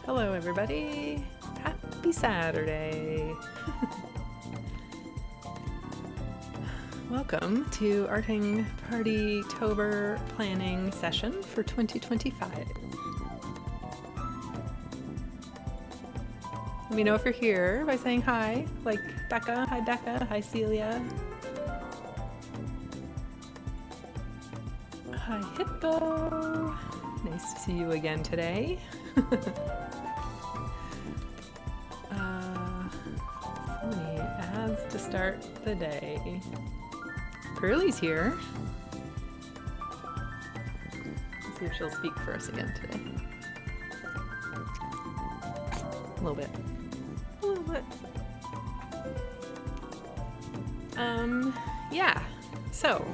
Hello everybody, happy Saturday. Welcome to AHPtober planning session for 2025. Let me know if you're here by saying hi, like Becca. Hi Becca, hi Celia. Hi Hippo, nice to see you again today. Funny ads to start the day. Pearlie's here. Let's see if she'll speak for us again today. A little bit. A little bit. Yeah. So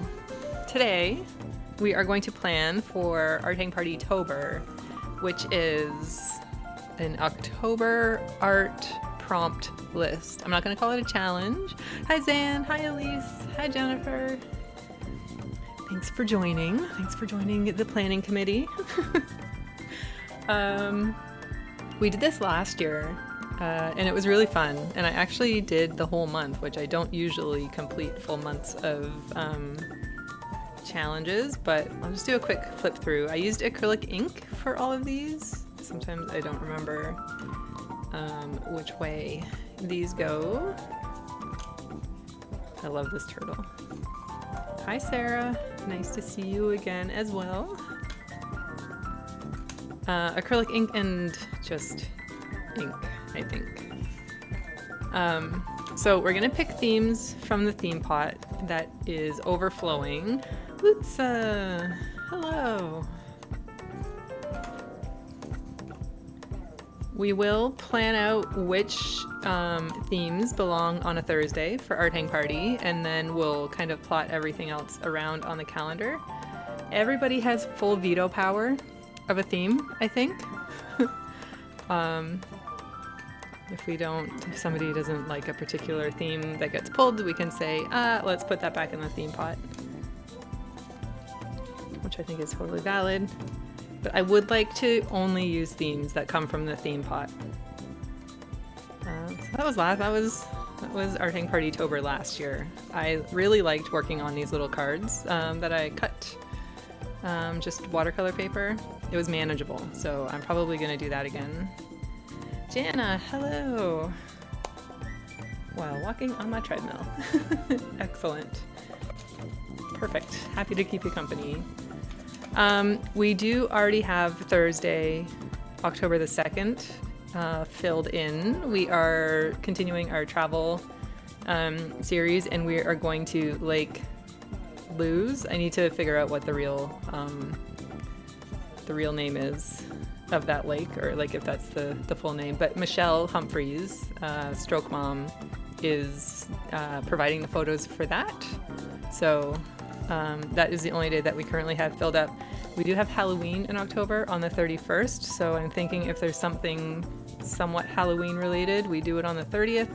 today we are going to plan for AHPtober, which is an October art prompt list. I'm not going to call it a challenge. Hi Zan, hi Elise, hi Jennifer. Thanks for joining. Thanks for joining the planning committee. We did this last year and it was really fun. And I actually did the whole month, which I don't usually complete full months of challenges, but I'll just do a quick flip through. I used acrylic ink for all of these. Sometimes I don't remember which way these go. I love this turtle. Hi Sarah, nice to see you again as well. Acrylic ink and just ink, I think. So we're gonna pick themes from the theme pot that is overflowing. Lutza, hello. We will plan out which themes belong on a Thursday for Art Hang Party, and then we'll kind of plot everything else around on the calendar. Everybody has full veto power of a theme, I think. If somebody doesn't like a particular theme that gets pulled, we can say, let's put that back in the theme pot, which I think is totally valid. But I would like to only use themes that come from the theme pot. So that was AHPtober last year. I really liked working on these little cards that I cut, just watercolor paper. It was manageable, so I'm probably going to do that again. Jana, hello. While walking on my treadmill. Excellent. Perfect. Happy to keep you company. We do already have Thursday, October the 2nd, filled in. We are continuing our travel series, and we are going to Lake Luz. I need to figure out what the real name is of that lake, or like if that's the full name. But Michelle Humphreys, Stroke Mom, is providing the photos for that. So that is the only day that we currently have filled up. We do have Halloween in October on the 31st, so I'm thinking if there's something somewhat Halloween related, we do it on the 30th.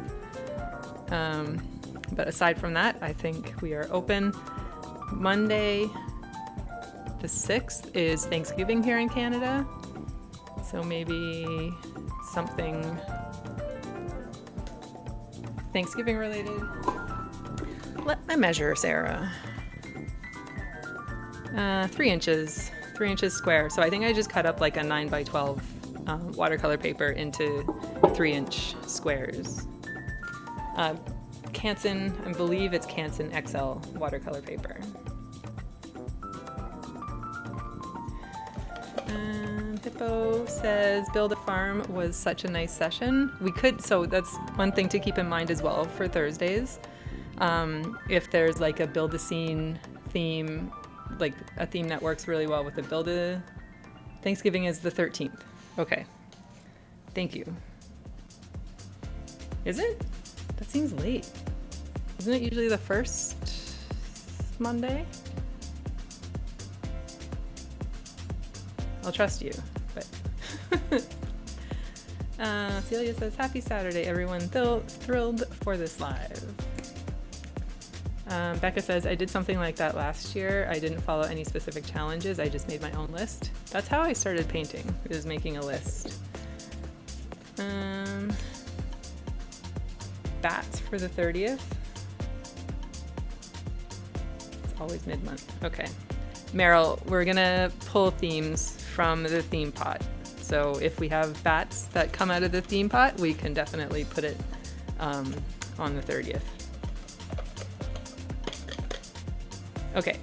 But aside from that, I think we are open. Monday the 6th is Thanksgiving here in Canada, so maybe something Thanksgiving related. Let me measure, Sarah. 3 inches square. So I think I just cut up like a 9x12 watercolor paper into 3-inch squares. Canson, I believe it's Canson XL watercolor paper. Hippo says, Build a Farm was such a nice session. So that's one thing to keep in mind as well for Thursdays. If there's like a Build a Scene theme, like a theme that works really well with the Thanksgiving is the 13th. Okay. Thank you. Is it? That seems late. Isn't it usually the first Monday? I'll trust you, but Celia says, Happy Saturday, everyone. Thrilled for this live. Becca says, I did something like that last year. I didn't follow any specific challenges. I just made my own list. That's how I started painting, is making a list. Bats for the 30th. It's always mid-month. Okay. Meryl, we're gonna pull themes from the theme pot. So if we have bats that come out of the theme pot, we can definitely put it on the 30th. Okay.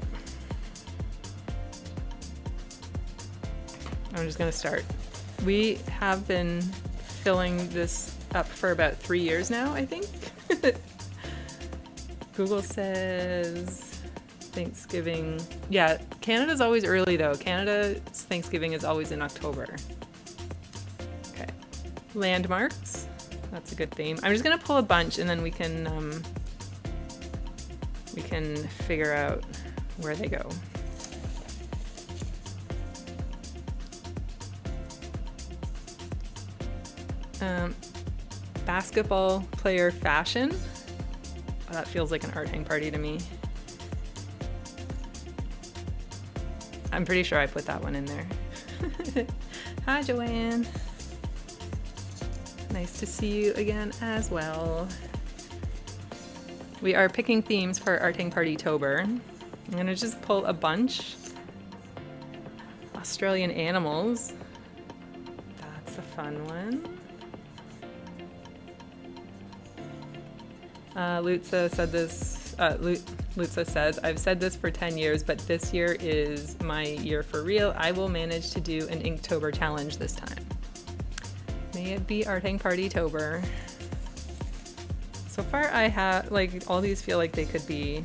I'm just gonna start. We have been filling this up for about 3 years now, I think. Google says Thanksgiving. Yeah, Canada's always early though. Canada's Thanksgiving is always in October. Okay. Landmarks. That's a good theme. I'm just gonna pull a bunch and then we can figure out where they go. Basketball player fashion. Oh, that feels like an art hang party to me. I'm pretty sure I put that one in there. Hi, Joanne. Nice to see you again as well. We are picking themes for Art Hang Party-tober. I'm gonna just pull a bunch. Australian animals. That's a fun one. Lutza said this, Lutza says, I've said this for 10 years, but this year is my year for real. I will manage to do an Inktober challenge this time. May it be Art Hang Party-tober. So far I have, like, all these feel like they could be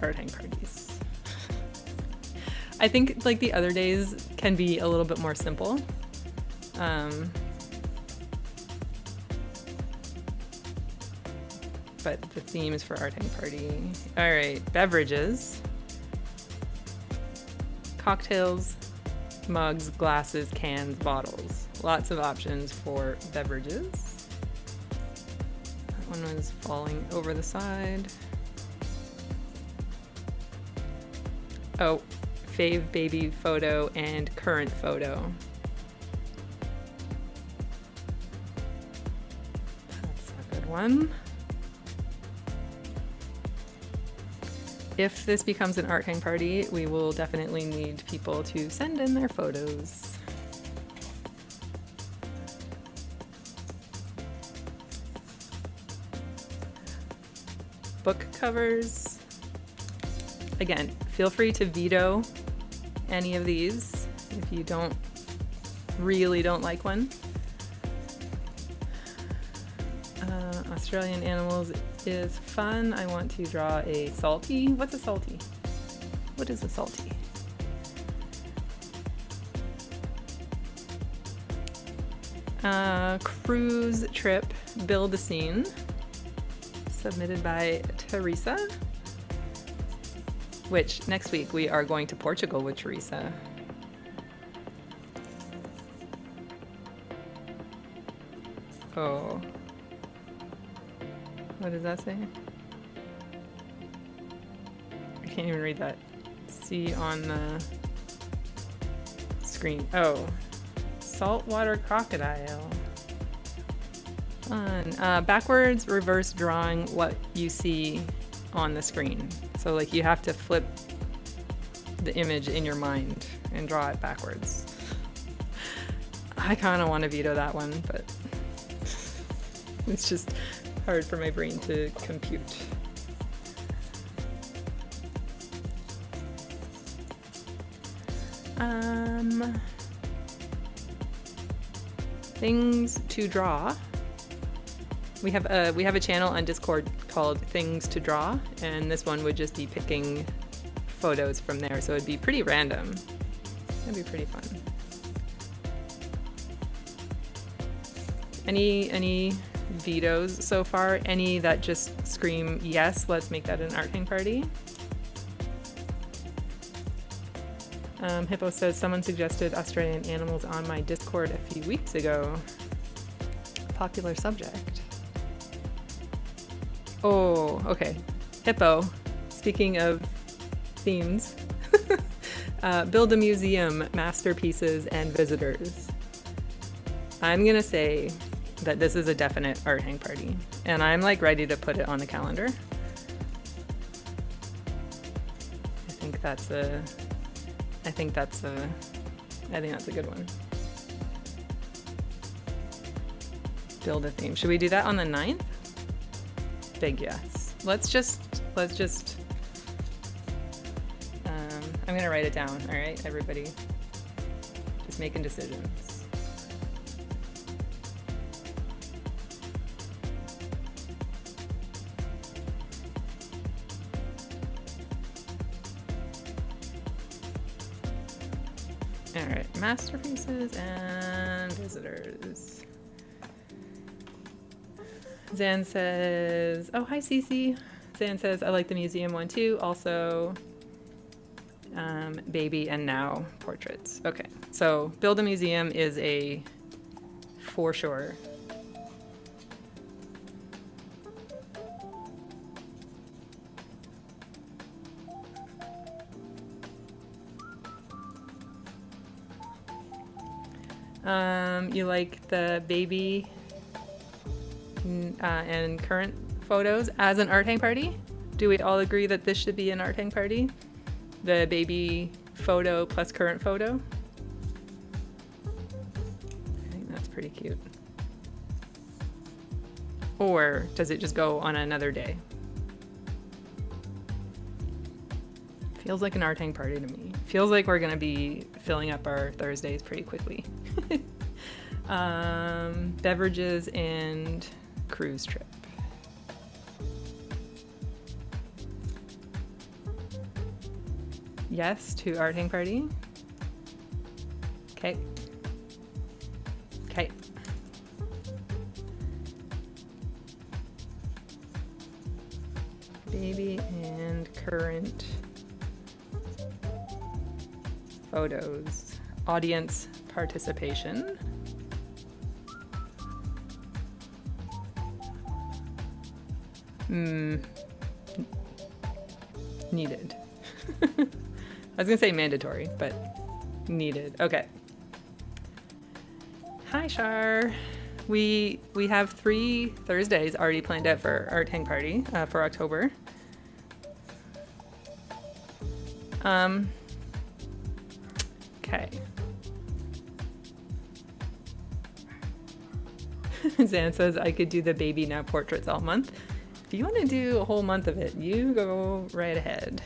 art hang parties. I think, like, the other days can be a little bit more simple. But the theme is for art hang party. All right, beverages. Cocktails, mugs, glasses, cans, bottles. Lots of options for beverages. That one was falling over the side. Oh, fave baby photo and current photo. That's a good one. If this becomes an art hang party, we will definitely need people to send in their photos. Book covers. Again, feel free to veto any of these if you really don't like one. Australian animals is fun. I want to draw a salty. What's a salty? What is a salty? Cruise trip, build a scene. Submitted by Teresa. Which next week we are going to Portugal with Teresa. Oh. What does that say? I can't even read that. See on the screen. Oh. Saltwater crocodile. Fun. Backwards reverse drawing what you see on the screen. So like you have to flip the image in your mind and draw it backwards. I kind of want to veto that one, but it's just hard for my brain to compute. Things to draw. We have a channel on Discord called Things to Draw, and this one would just be picking photos from there, so it'd be pretty random. That'd be pretty fun. Any vetoes so far? Any that just scream yes, let's make that an art hang party? Hippo says someone suggested Australian animals on my Discord a few weeks ago. Popular subject. Oh, okay. Hippo, speaking of themes, build a museum, masterpieces, and visitors. I'm gonna say that this is a definite art hang party, and I'm like ready to put it on the calendar. I think that's a good one. Build a theme. Should we do that on the 9th? Big yes. Let's just I'm gonna write it down. All right, everybody, just making decisions. All right, masterpieces and visitors. Zan says, oh, hi, Cece. Zan says, I like the museum one too. Also, baby and now portraits. Okay, so build a museum is a for sure. You like the baby and current photos as an art hang party? Do we all agree that this should be an art hang party? The baby photo plus current photo? I think that's pretty cute. Or does it just go on another day? Feels like an art hang party to me. Feels like we're gonna be filling up our Thursdays pretty quickly. Beverages and cruise trip. Yes to art hang party. Okay. Okay. Baby and current photos. Audience participation. Needed. I was gonna say mandatory, but needed. Okay. Hi, Shar. We have 3 Thursdays already planned out for art hang party for October. Okay. Zan says I could do the baby now portraits all month. If you want to do a whole month of it, you go right ahead.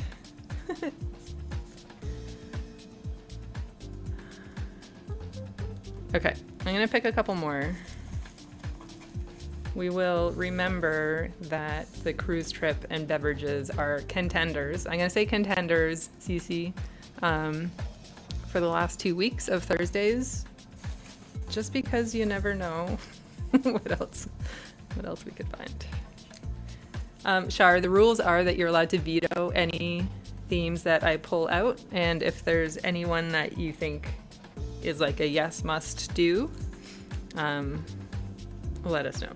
Okay, I'm gonna pick a couple more. We will remember that the cruise trip and beverages are contenders. I'm gonna say contenders, Cece, for the last 2 weeks of Thursdays, just because you never know what else we could find. Shar, the rules are that you're allowed to veto any themes that I pull out, and if there's anyone that you think is like a yes must do, let us know.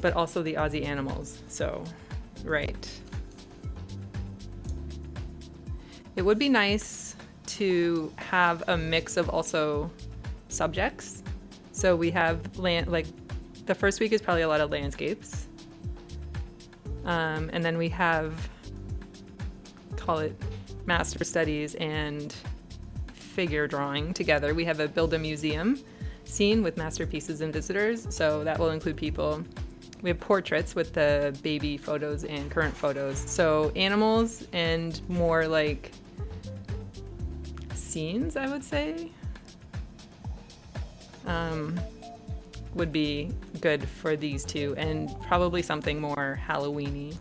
But also the Aussie animals, so right. It would be nice to have a mix of also subjects. So we have like the first week is probably a lot of landscapes. And then we have, call it master studies and figure drawing together. We have a build a museum scene with masterpieces and visitors. So that will include people. We have portraits with the baby photos and current photos. So animals and more like scenes, I would say, would be good for these two, and probably something more Halloween-y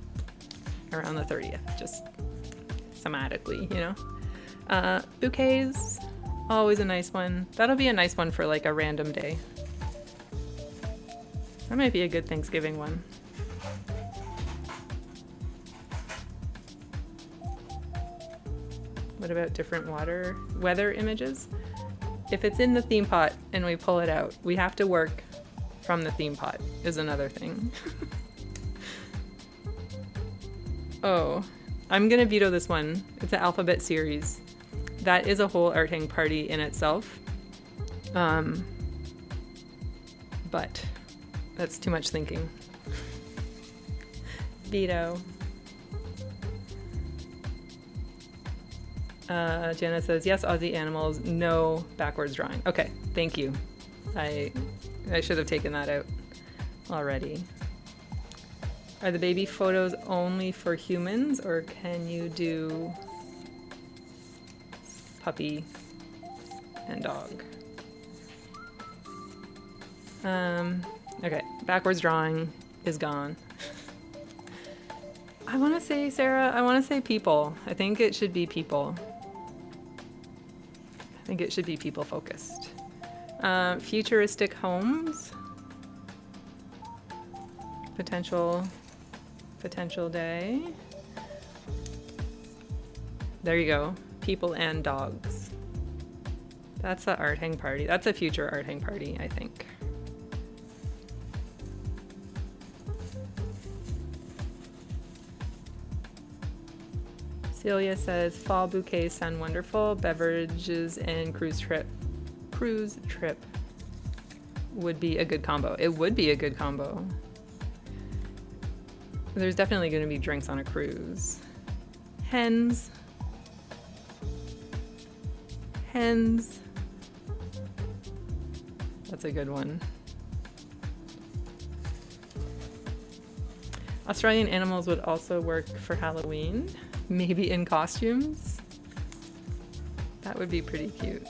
around the 30th, just thematically, you know. Bouquets, always a nice one. That'll be a nice one for like a random day. That might be a good Thanksgiving one. What about different weather images? If it's in the theme pot and we pull it out, we have to work from the theme pot is another thing. Oh, I'm gonna veto this one. It's an alphabet series. That is a whole art hang party in itself. But that's too much thinking. Veto. Jana says, yes, Aussie animals, no backwards drawing. Okay, thank you. I should have taken that out already. Are the baby photos only for humans, or can you do puppy and dog? Okay, backwards drawing is gone. I want to say, Sarah, I want to say people. I think it should be people. I think it should be people focused. Futuristic homes. Potential day. There you go. People and dogs. That's the art hang party. That's a future art hang party, I think. Celia says, fall bouquets sound wonderful. Beverages and cruise trip would be a good combo. It would be a good combo. There's definitely going to be drinks on a cruise. Hens. That's a good one. Australian animals would also work for Halloween. Maybe in costumes. That would be pretty cute.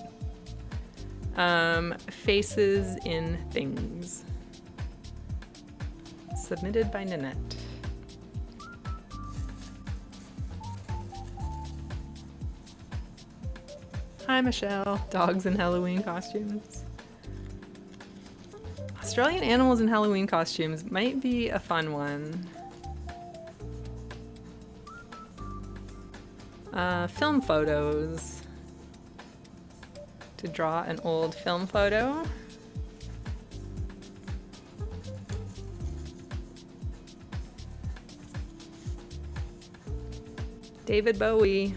Faces in things. Submitted by Nanette. Hi, Michelle. Dogs in Halloween costumes. Australian animals in Halloween costumes might be a fun one. Film photos. To draw an old film photo. David Bowie.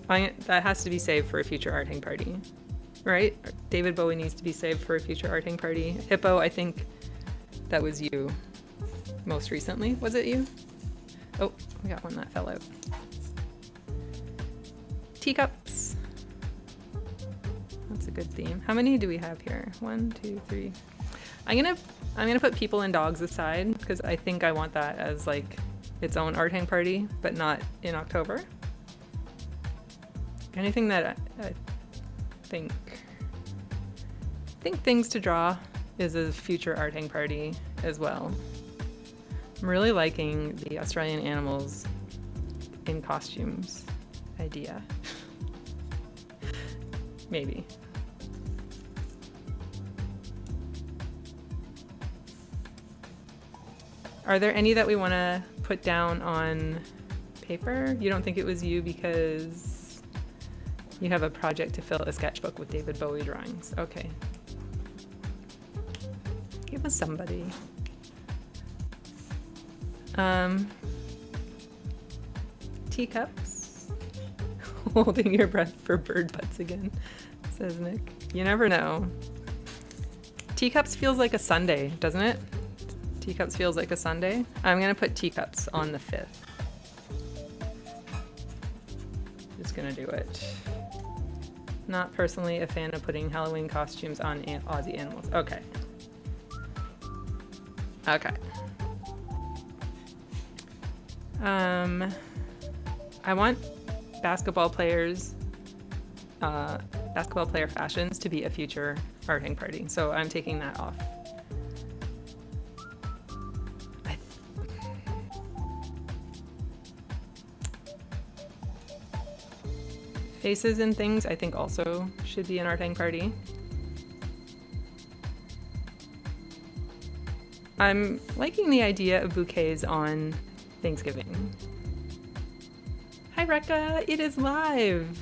That has to be saved for a future art hang party, right? David Bowie needs to be saved for a future art hang party. Hippo, I think that was you most recently. Was it you? Oh, we got one that fell out. Teacups. That's a good theme. How many do we have here? 1, 2, 3. I'm gonna put people and dogs aside because I think I want that as like its own art hang party, but not in October. Anything that I think things to draw is a future art hang party as well. I'm really liking the Australian animals in costumes idea. Maybe. Are there any that we want to put down on paper? You don't think it was you because you have a project to fill a sketchbook with David Bowie drawings. Okay. Give us somebody. Teacups. Holding your breath for bird butts again, says Nick. You never know. Teacups feels like a Sunday, doesn't it? Teacups feels like a Sunday. I'm gonna put teacups on the 5th. Just gonna do it. Not personally a fan of putting Halloween costumes on Aussie animals. Okay. Okay. I want basketball player fashions to be a future art hang party, so I'm taking that off. Faces and things, I think also should be an art hang party. I'm liking the idea of bouquets on Thanksgiving. Hi Rekka, it is live!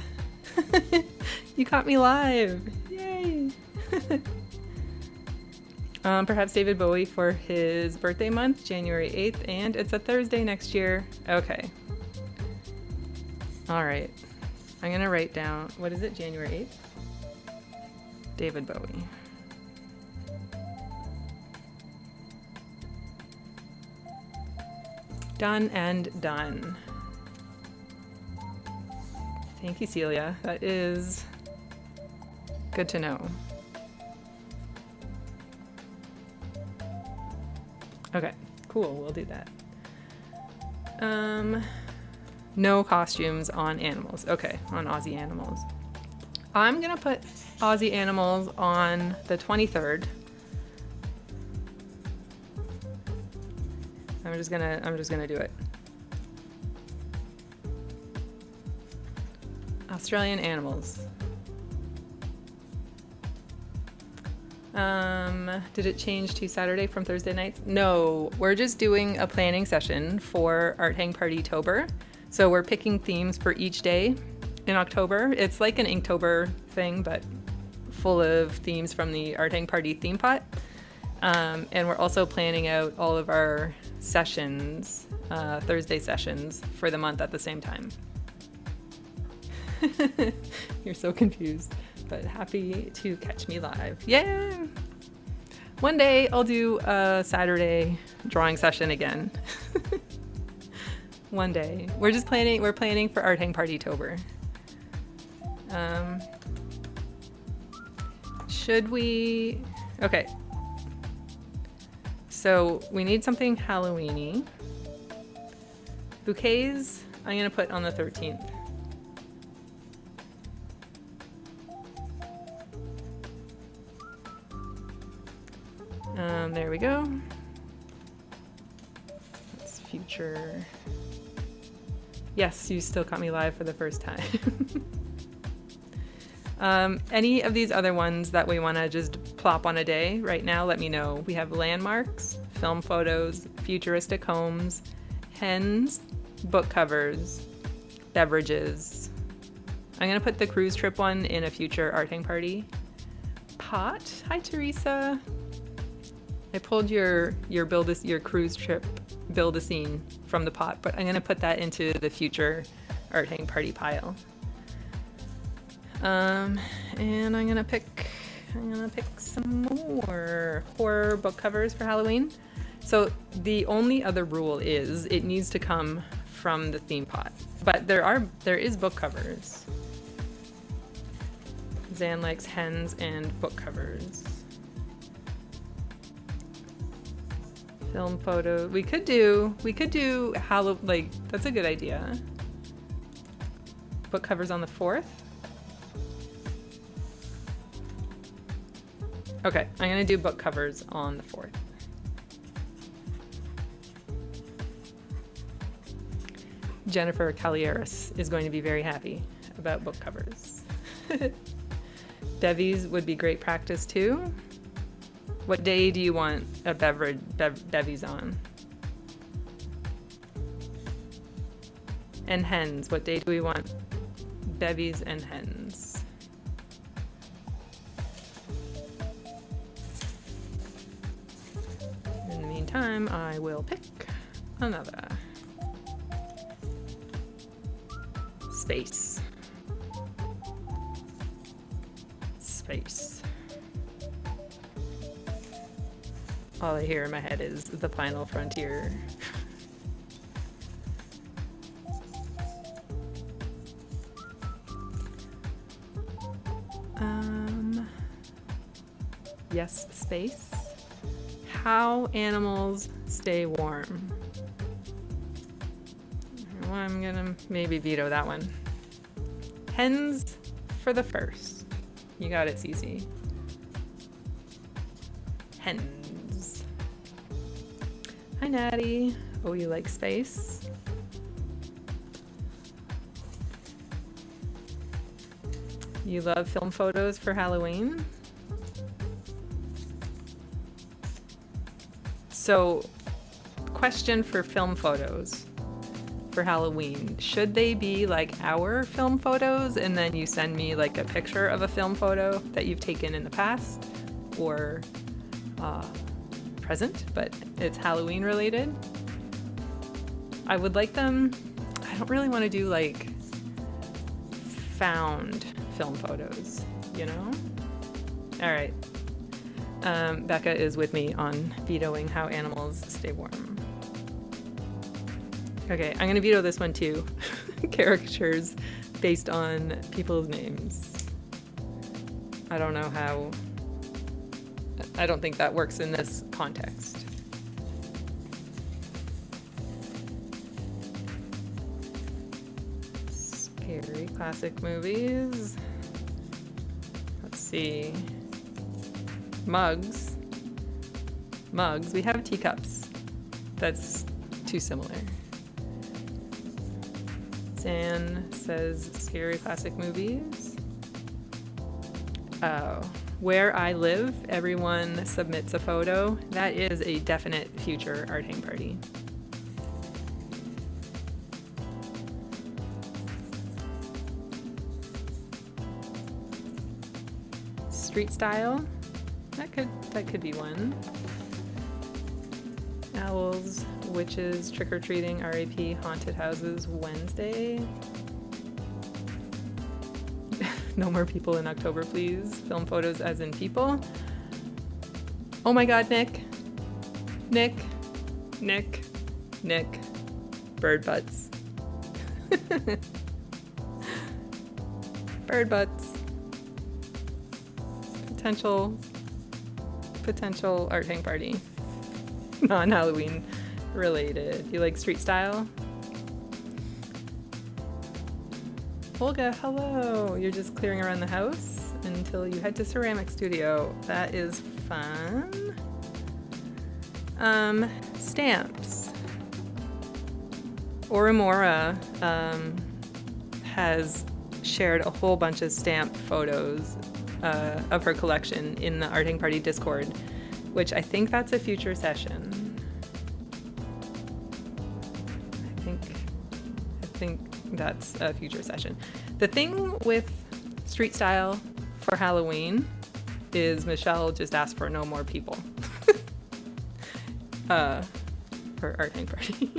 You caught me live! Yay! Perhaps David Bowie for his birthday month, January 8th, and it's a Thursday next year. Okay. Alright. I'm gonna write down, what is it, January 8th? David Bowie. Done and done. Thank you, Celia. That is good to know. Okay, cool. We'll do that. No costumes on animals. Okay, on Aussie animals. I'm gonna put Aussie animals on the 23rd. I'm just gonna do it. Australian animals. Did it change to Saturday from Thursday nights? No, we're just doing a planning session for AHPtober. So we're picking themes for each day in October. It's like an Inktober thing, but full of themes from the Art Hang Party theme pot. And we're also planning out all of our sessions, Thursday sessions for the month at the same time. You're so confused, but happy to catch me live. Yeah! One day I'll do a Saturday drawing session again. One day. We're planning for Art Hang Partytober. Should we... Okay. So we need something Halloween-y. Bouquets, I'm gonna put on the 13th. There we go. That's future. Yes, you still caught me live for the first time. Any of these other ones that we want to just plop on a day right now, let me know. We have landmarks, film photos, futuristic homes, hens, book covers, beverages. I'm going to put the cruise trip one in a future Art Hang Party. Pot. Hi, Teresa. I pulled your cruise trip build a scene from the pot, but I'm going to put that into the future Art Hang Party pile. And I'm gonna pick some more horror book covers for Halloween. So the only other rule is it needs to come from the theme pot, but there is book covers. Zan likes hens and book covers. Film photo. We could do like, that's a good idea. Book covers on the 4th. Okay, I'm gonna do book covers on the 4th. Jennifer Calieris is going to be very happy about book covers. Bevies would be great practice too. What day do you want a bevies on? And hens, what day do we want bevies and hens? In the meantime, I will pick another. Space. Space. All I hear in my head is the final frontier. Yes, space. How animals stay warm. Well, I'm gonna maybe veto that one. Hens for the 1st. You got it, Cece. Hens. Hi, Natty. Oh, you like space? You love film photos for Halloween? So, question for film photos for Halloween. Should they be like our film photos and then you send me like a picture of a film photo that you've taken in the past or present, but it's Halloween related? I would like them, I don't really want to do like found film photos, you know? All right. Becca is with me on vetoing how animals stay warm. Okay, I'm gonna veto this one too. Caricatures based on people's names. I don't know how. I don't think that works in this context. Scary classic movies. Let's see. Mugs. Mugs. We have teacups. That's too similar. San says scary classic movies. Oh. Where I live, everyone submits a photo. That is a definite future art hang party. Street style, that could be one. Owls, witches, trick-or-treating, RAP, haunted houses, Wednesday. No more people in October, please. Film photos as in people. Oh my god, Nick. Bird butts. Bird butts. Potential art hang party. Non-Halloween related. You like street style? Olga, hello! You're just clearing around the house until you head to Ceramic Studio. That is fun. Stamps. Orimora has shared a whole bunch of stamp photos of her collection in the Art Hang Party Discord, which I think that's a future session. I think that's a future session. The thing with street style for Halloween is Michelle just asked for no more people for Art Hang Party.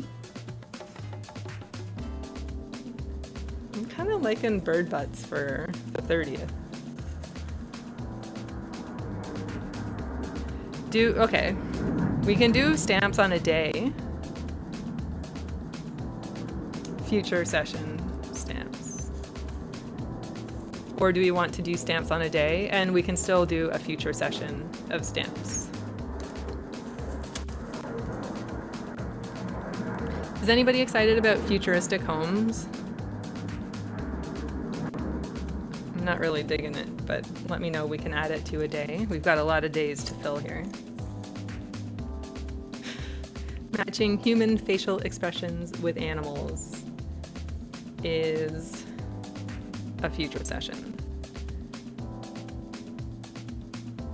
I'm kind of liking bird butts for the 30th. Okay, we can do stamps on a day. Future session stamps. Or do we want to do stamps on a day and we can still do a future session of stamps? Is anybody excited about futuristic homes? I'm not really digging it, but let me know. We can add it to a day. We've got a lot of days to fill here. Matching human facial expressions with animals is a future session.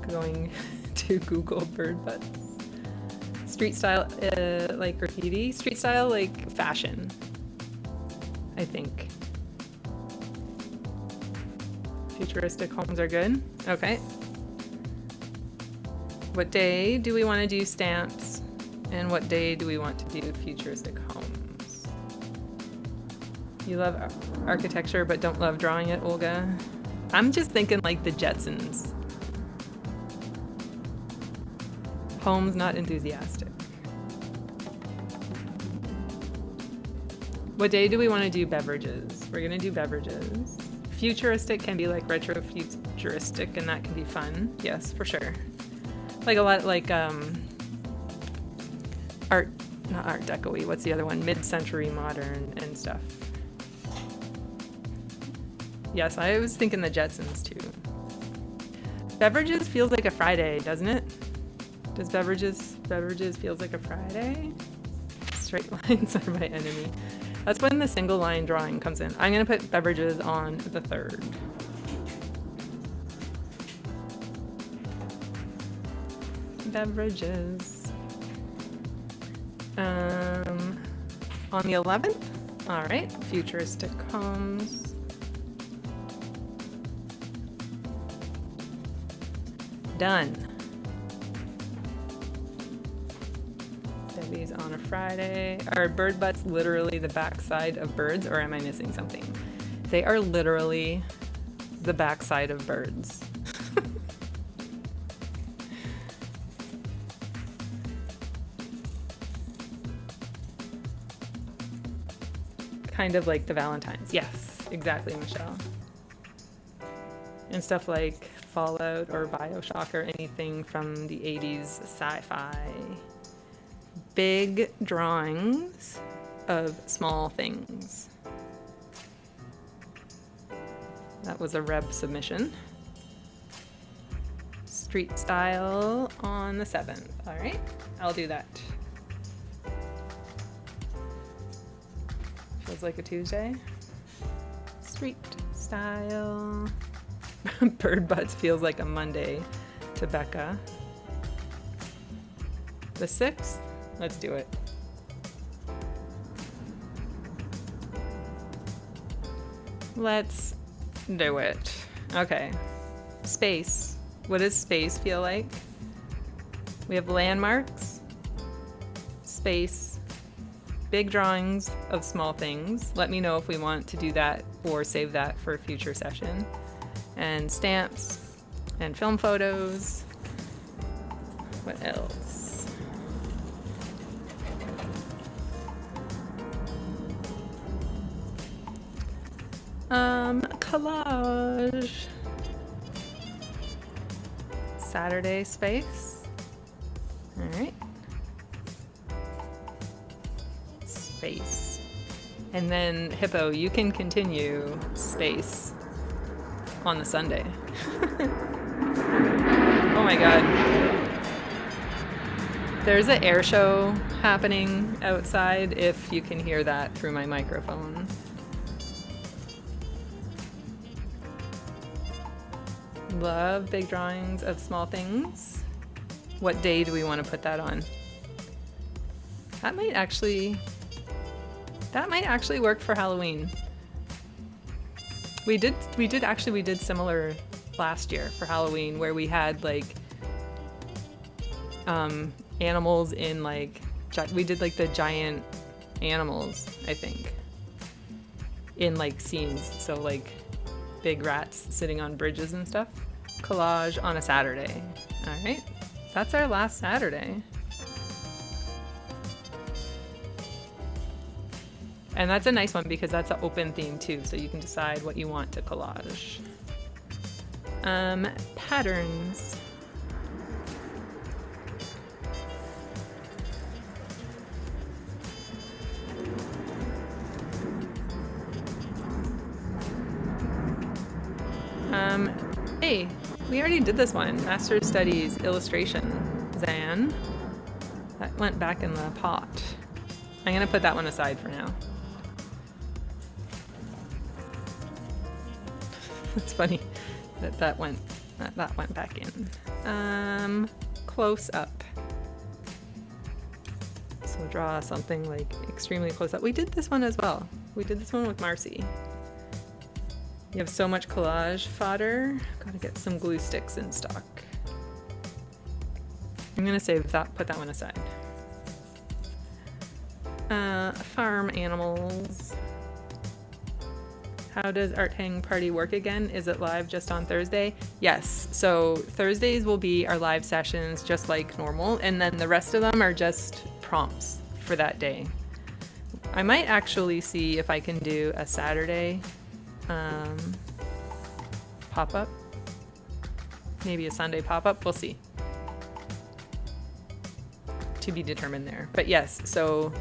Going to Google bird butts. Street style, like graffiti. Street style, like fashion, I think. Futuristic homes are good. Okay. What day do we want to do stamps? And what day do we want to do futuristic homes? You love architecture but don't love drawing it, Olga? I'm just thinking like the Jetsons. Homes, not enthusiastic. What day do we want to do beverages? We're gonna do beverages. Futuristic can be like retro futuristic and that can be fun. Yes, for sure. Like a lot, like not art deco-y, what's the other one? Mid-century modern and stuff. Yes, I was thinking the Jetsons too. Beverages feels like a Friday, doesn't it? Does beverages feels like a Friday? Straight lines are my enemy. That's when the single line drawing comes in. I'm gonna put beverages on the 3rd. Beverages. On the 11th? All right, futuristic homes. Done. Debbie's on a Friday. Are bird butts literally the backside of birds, or am I missing something? They are literally the backside of birds. kind of like the Valentines. Yes, exactly, Michelle. And stuff like Fallout or Bioshock or anything from the 80s sci-fi. Big drawings of small things. That was a Reb submission. Street style on the 7th. All right, I'll do that. Feels like a Tuesday. Street style. Bird Butts feels like a Monday to Becca. The 6th, let's do it. Let's do it. Okay. Space. What does space feel like? We have landmarks, space, big drawings of small things. Let me know if we want to do that or save that for a future session. And stamps and film photos. What else? Collage. Saturday space. All right. Space. And then Hippo, you can continue space on the Sunday. Oh my God. There's an air show happening outside if you can hear that through my microphone. Love big drawings of small things. What day do we want to put that on? That might actually work for Halloween. We did similar last year for Halloween where we had like animals in like we did like the giant animals, I think, in like scenes. So like big rats sitting on bridges and stuff. Collage on a Saturday. All right, that's our last Saturday. And that's a nice one because that's an open theme too, so you can decide what you want to collage. Patterns. Hey, we already did this one. Master's Studies Illustration. Zan. That went back in the pot. I'm gonna put that one aside for now. It's funny that went back in. Close up. So draw something like extremely close up. We did this one as well. We did this one with Marcy. You have so much collage fodder. Gotta get some glue sticks in stock. I'm gonna save that, put that one aside. Farm animals. How does Art Hang Party work again? Is it live just on Thursday? Yes, so Thursdays will be our live sessions just like normal, and then the rest of them are just prompts for that day. I might actually see if I can do a Saturday pop-up. Maybe a Sunday pop-up, we'll see. To be determined there. But yes, so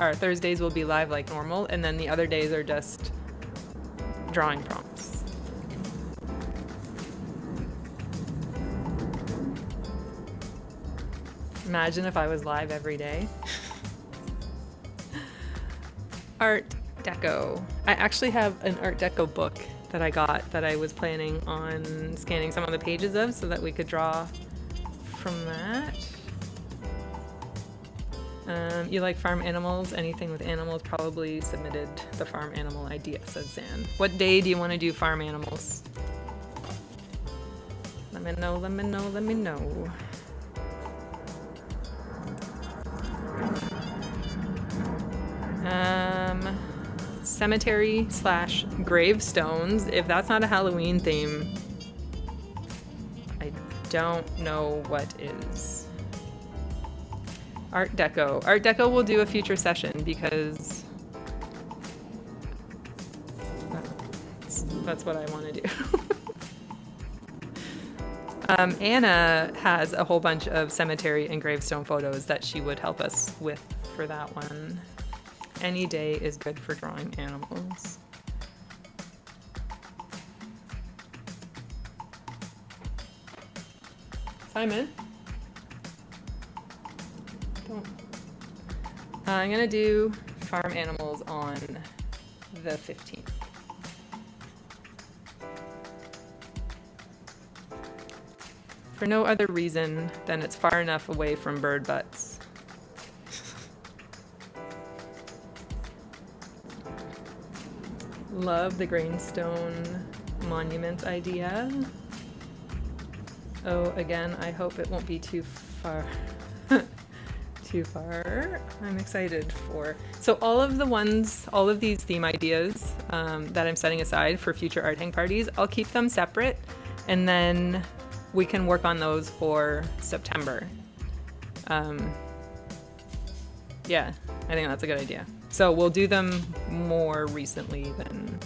our Thursdays will be live like normal, and then the other days are just drawing prompts. Imagine if I was live every day. Art Deco. I actually have an Art Deco book that I got that I was planning on scanning some of the pages of so that we could draw from that. You like farm animals? Anything with animals? Probably submitted the farm animal idea, said Zan. What day do you want to do farm animals? Let me know, let me know, let me know. Cemetery / gravestones. If that's not a Halloween theme, I don't know what is. Art Deco. Art Deco will do a future session because That's what I want to do. Anna has a whole bunch of cemetery and gravestone photos that she would help us with for that one. Any day is good for drawing animals. Simon? Don't. I'm gonna do farm animals on the 15th. For no other reason than it's far enough away from bird butts. Love the grainstone monument idea. Oh, again, I hope it won't be too far. Too far. I'm excited for. So all of these theme ideas that I'm setting aside for future art hang parties, I'll keep them separate, and then we can work on those for September. Yeah, I think that's a good idea. So we'll do them more recently than,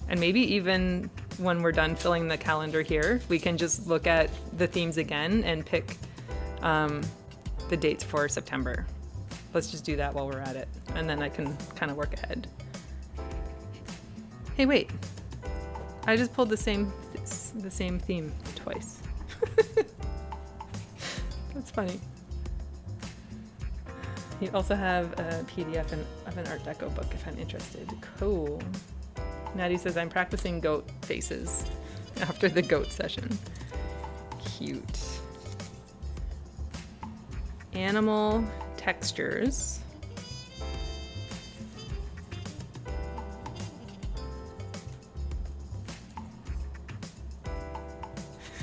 and maybe even when we're done filling the calendar here, we can just look at the themes again and pick the dates for September. Let's just do that while we're at it, and then I can kind of work ahead. Hey, wait. I just pulled the same theme twice. That's funny. You also have a PDF of an Art Deco book if I'm interested. Cool. Natty says, I'm practicing goat faces after the goat session. Cute. Animal textures.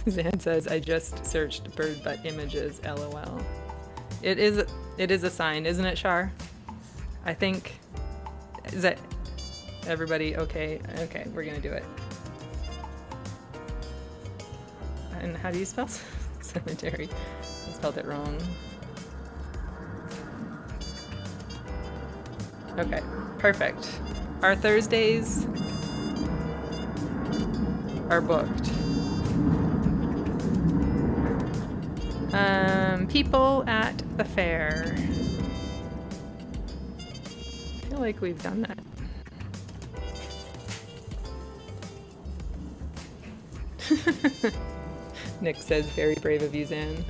Zan says, I just searched bird butt images, LOL. It is a sign, isn't it, Shar? I think, is that everybody okay? Okay, we're gonna do it. And how do you spell cemetery? I spelled it wrong. Okay, perfect. Our Thursdays are booked. People at the fair. I feel like we've done that. Nick says, very brave of you, Zan.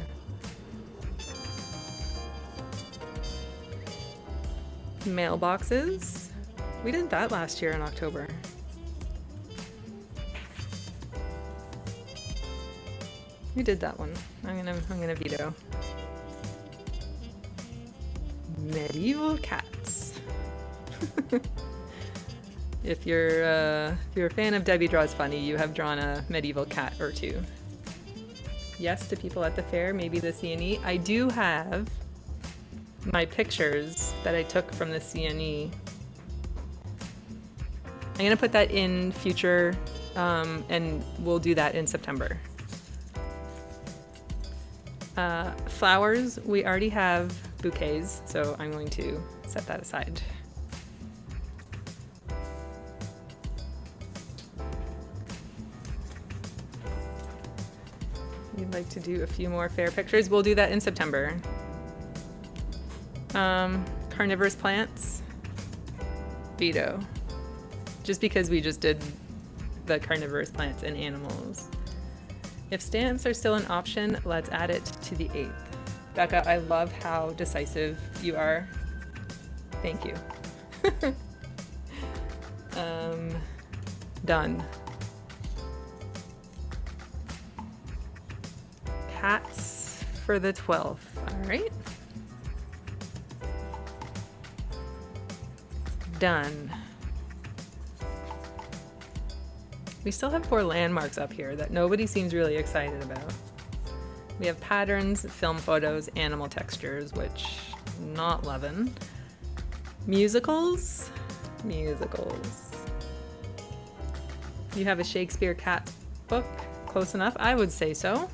Mailboxes. We did that last year in October. We did that one. I'm gonna veto. Medieval cats. If you're a fan of Debbie Draws Funny, you have drawn a medieval cat or two. Yes to people at the fair, maybe the CNE. I do have my pictures that I took from the CNE. I'm gonna put that in future, and we'll do that in September. Flowers, we already have bouquets, so I'm going to set that aside. You'd like to do a few more fair pictures? We'll do that in September. Carnivorous plants, veto. Just because we just did the carnivorous plants and animals. If stamps are still an option, let's add it to the 8th. Becca, I love how decisive you are. Thank you. Done. Cats for the 12th, all right. Done. We still have 4 landmarks up here that nobody seems really excited about. We have patterns, film photos, animal textures, which not loving. Musicals. You have a Shakespeare cat book, close enough. I would say so.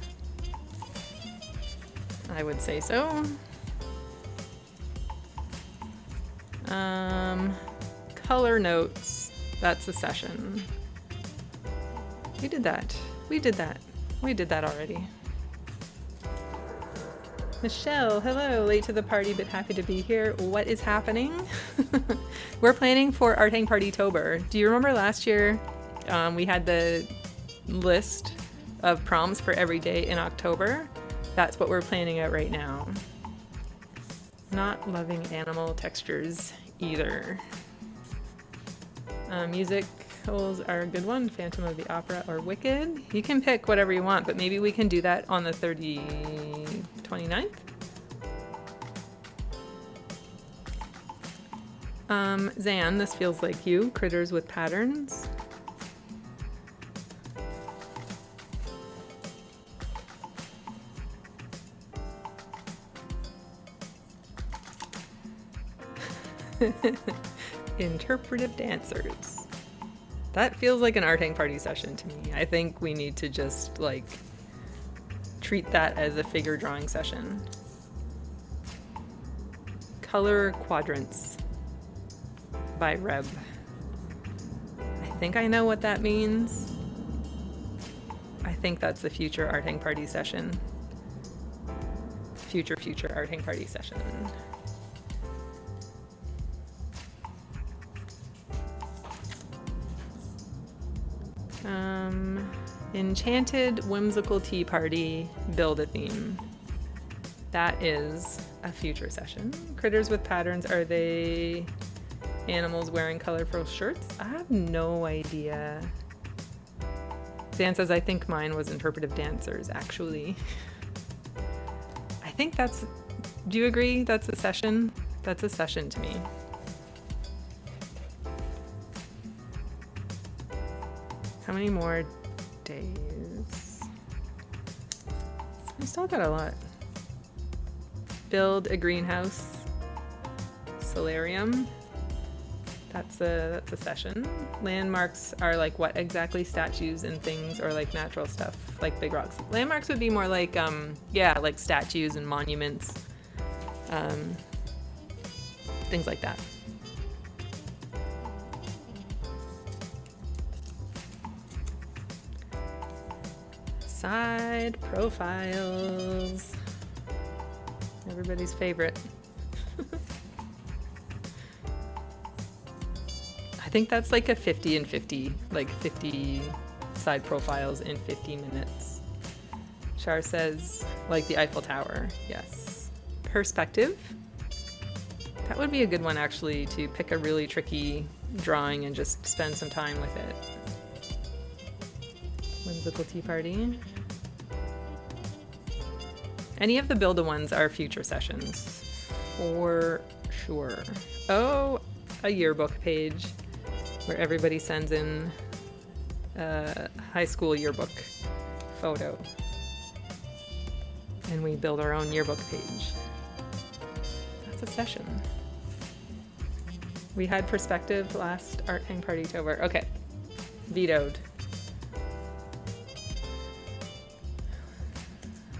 Color notes, that's a session. We did that. We did that. We did that already. Michelle, hello. Late to the party, but happy to be here. What is happening? We're planning for AHPtober. Do you remember last year we had the list of prompts for every day in October? That's what we're planning out right now. Not loving animal textures either. Musicals are a good one. Phantom of the Opera or Wicked. You can pick whatever you want, but maybe we can do that on the 29th. Zan, this feels like you. Critters with Patterns. Interpretive dancers. That feels like an art hang party session to me. I think we need to just like treat that as a figure drawing session. Color Quadrants by Reb. I think I know what that means. I think that's the future art hang party session. Future art hang party session. Enchanted Whimsical Tea Party, build a theme. That is a future session. Critters with Patterns, are they animals wearing colorful shirts? I have no idea. Zan says, I think mine was interpretive dancers, actually. I think that's, do you agree that's a session? That's a session to me. How many more days? I still got a lot. Build a greenhouse. Solarium. That's a session. Landmarks are like what exactly? Statues and things, or like natural stuff, like big rocks. Landmarks would be more like yeah, like statues and monuments, things like that. Side profiles. Everybody's favorite. I think that's like a 50 and 50, like 50 side profiles in 50 minutes. Shar says, like the Eiffel Tower. Yes. Perspective. That would be a good one, actually, to pick a really tricky drawing and just spend some time with it. Whimsical Tea Party. Any of the Build-A ones are future sessions, for sure. Oh, a yearbook page where everybody sends in a high school yearbook photo. And we build our own yearbook page. That's a session. We had Perspective last Art Hang Partytober. Okay, vetoed.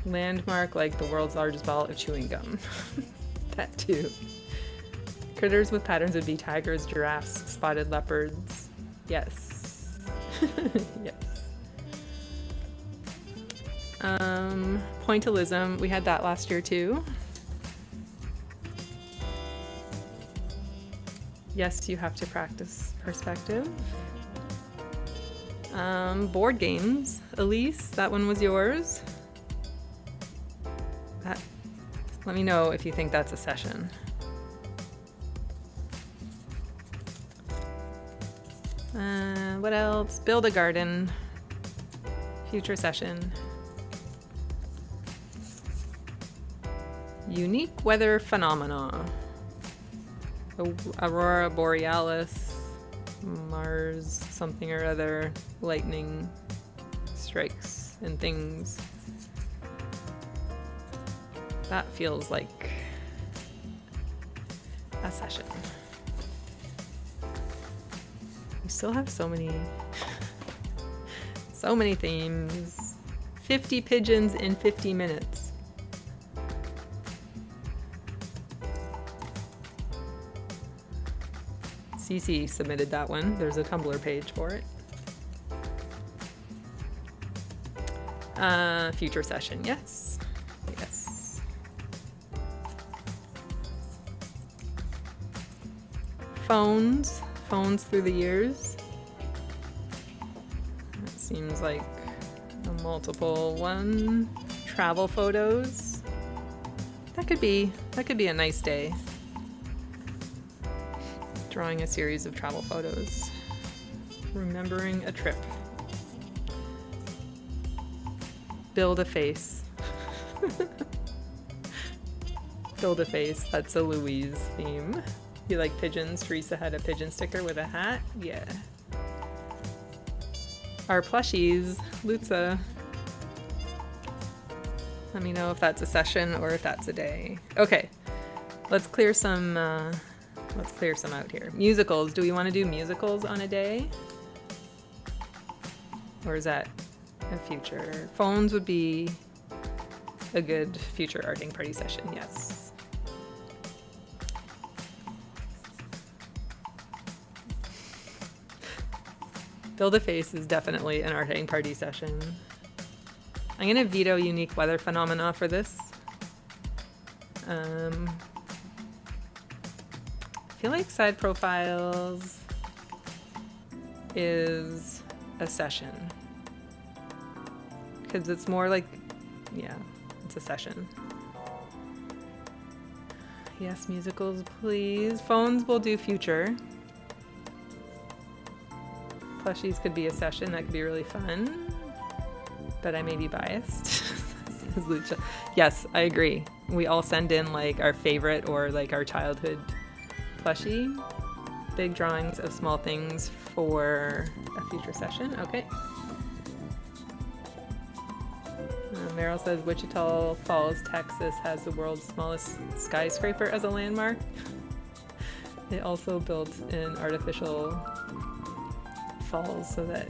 Landmark, like the world's largest ball of chewing gum. That too. Critters with Patterns would be tigers, giraffes, spotted leopards. Yes. Yes. Pointillism, we had that last year too. Yes, you have to practice perspective. Board games. Elise, that one was yours. Let me know if you think that's a session. What else? Build a garden. Future session. Unique weather phenomena. Aurora Borealis. Mars something or other. Lightning strikes and things. That feels like a session. We still have so many themes. 50 pigeons in 50 minutes. Cece submitted that one. There's a Tumblr page for it. Future session, yes. Yes. Phones through the years. That seems like a multiple one. Travel photos. That could be a nice day. Drawing a series of travel photos. Remembering a trip. Build a face. Build a face. That's a Louise theme. You like pigeons? Teresa had a pigeon sticker with a hat. Yeah. Our plushies. Lutza. Let me know if that's a session or if that's a day. Okay. Let's clear some out here. Musicals. Do we want to do musicals on a day? Or is that a future? Phones would be a good future arting party session, yes. Build a face is definitely an arting party session. I'm gonna veto unique weather phenomena for this. I feel like side profiles is a session. Because it's more like, yeah, it's a session. Yes, musicals, please. Phones will do future. Plushies could be a session. That could be really fun. But I may be biased. Says Lucha. Yes, I agree. We all send in like our favorite or like our childhood plushie. Big drawings of small things for a future session. Okay. Meryl says Wichita Falls, Texas has the world's smallest skyscraper as a landmark. They also built an artificial falls so that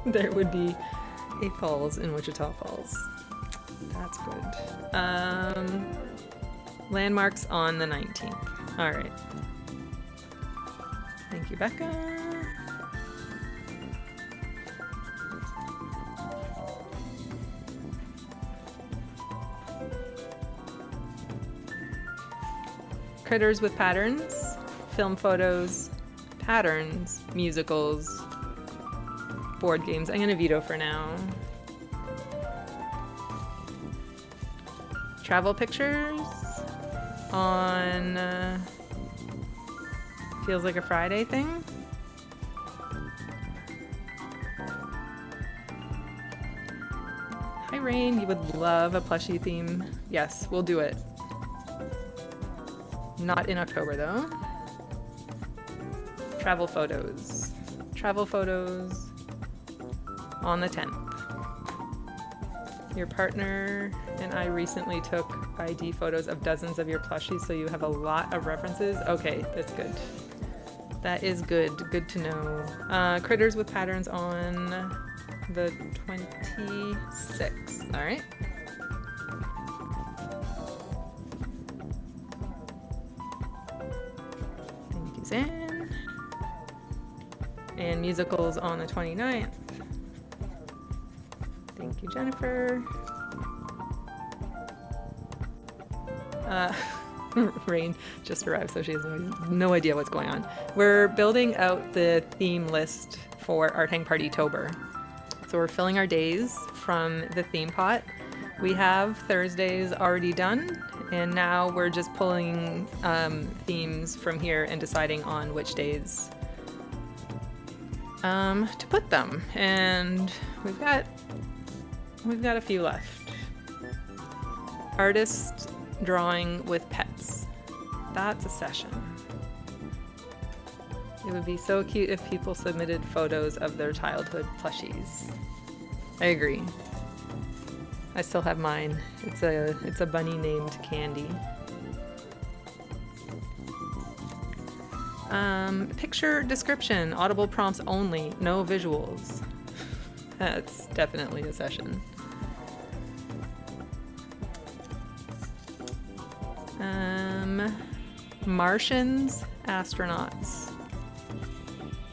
there would be a falls in Wichita Falls. That's good. Landmarks on the 19th. All right. Thank you, Becca. Critters with patterns, film photos, patterns, musicals, board games. I'm gonna veto for now. Travel pictures on feels like a Friday thing. Hi Rain, you would love a plushie theme. Yes, we'll do it. Not in October though. Travel photos. Travel photos on the 10th. Your partner and I recently took ID photos of dozens of your plushies, so you have a lot of references. Okay, that's good. That is good. Good to know. Critters with patterns on the 26th. All right. Thank you, Zan. And musicals on the 29th. Thank you, Jennifer. Rain just arrived, so she has no idea what's going on. We're building out the theme list for Art Hang Party-tober. So we're filling our days from the theme pot. We have Thursdays already done, and now we're just pulling themes from here and deciding on which days to put them. And we've got a few left. Artist drawing with pets. That's a session. It would be so cute if people submitted photos of their childhood plushies. I agree. I still have mine. It's a bunny named Candy. Picture description, audible prompts only, no visuals. That's definitely a session. Martians, astronauts.